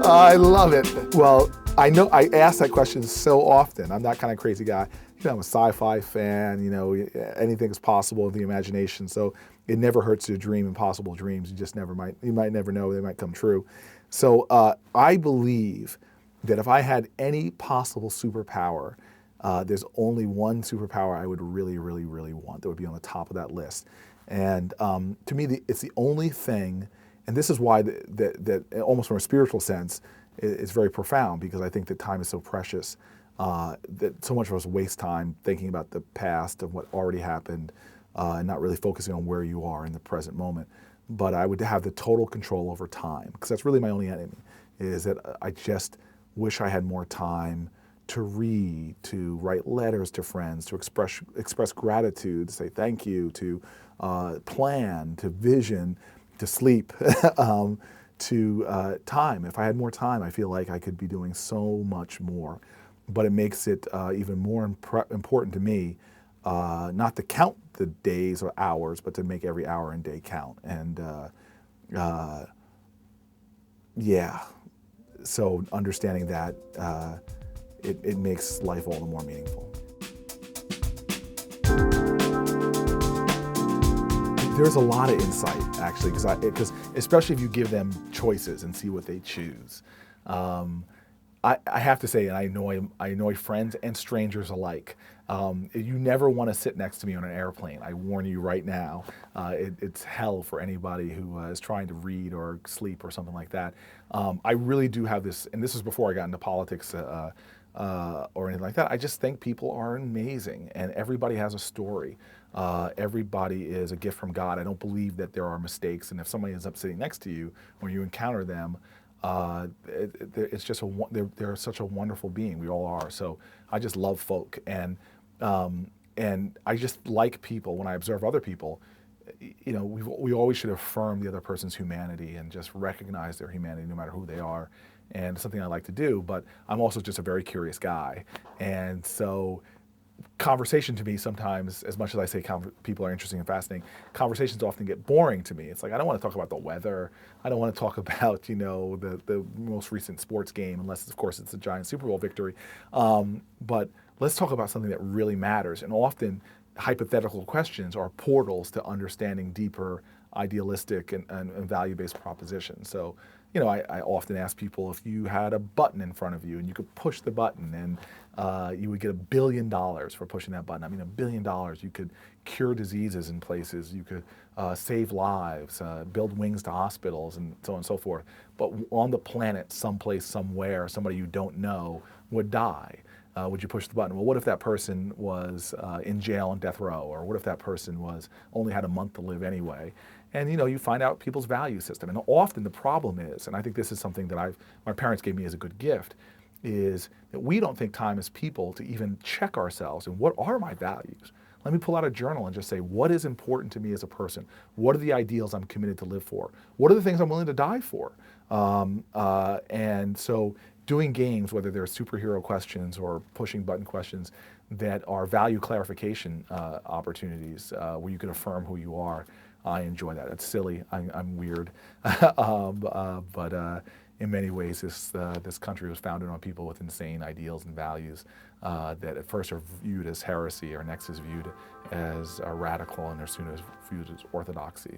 I love it. Well, I know I ask that question so often. I'm that kind of crazy guy. I'm a sci-fi fan, anything is possible with the imagination. So it never hurts to dream impossible dreams. You might never know, they might come true. So I believe that if I had any possible superpower, there's only one superpower I would really, really, really want that would be on the top of that list. And to me, it's the only thing, and this is why that almost from a spiritual sense, it's very profound, because I think that time is so precious, that so much of us waste time thinking about the past of what already happened, and not really focusing on where you are in the present moment. But I would have the total control over time, because that's really my only enemy, is that I just wish I had more time to read, to write letters to friends, to express gratitude, to say thank you, to plan, to vision, to sleep, to time. If I had more time, I feel like I could be doing so much more. But it makes it even more important to me not to count the days or hours, but to make every hour and day count. And yeah, so understanding that, it makes life all the more meaningful. There's a lot of insight, actually, because especially if you give them choices and see what they choose. I have to say, and I annoy friends and strangers alike. You never want to sit next to me on an airplane. I warn you right now. It's hell for anybody who is trying to read or sleep or something like that. I really do have this, and this is before I got into politics or anything like that. I just think people are amazing, and everybody has a story. Everybody is a gift from God. I don't believe that there are mistakes, and if somebody ends up sitting next to you or you encounter them, it's just they're such a wonderful being. We all are. So I just love folk, and I just like people. When I observe other people, we always should affirm the other person's humanity and just recognize their humanity no matter who they are. And it's something I like to do, but I'm also just a very curious guy. And so conversation to me sometimes, as much as I say people are interesting and fascinating, conversations often get boring to me. It's like, I don't want to talk about the weather. I don't want to talk about, the most recent sports game, unless, of course, it's a giant Super Bowl victory. But let's talk about something that really matters. And often, hypothetical questions are portals to understanding deeper, idealistic and value-based propositions. So, I often ask people, if you had a button in front of you and you could push the button and you would get $1 billion for pushing that button. I mean, $1 billion, you could cure diseases in places, you could save lives, build wings to hospitals, and so on and so forth. But on the planet, someplace, somewhere, somebody you don't know would die. Would you push the button? Well, what if that person was in jail on death row? Or what if that person only had a month to live anyway? And you find out people's value system. And often the problem is, and I think this is something that my parents gave me as a good gift, is that we don't take time as people to even check ourselves and what are my values? Let me pull out a journal and just say, what is important to me as a person? What are the ideals I'm committed to live for? What are the things I'm willing to die for? And so doing games, whether they're superhero questions or pushing button questions that are value clarification opportunities where you can affirm who you are, I enjoy that. It's silly. I'm weird. But in many ways, this country was founded on people with insane ideals and values that at first are viewed as heresy, or next is viewed as radical, and as soon as viewed as orthodoxy.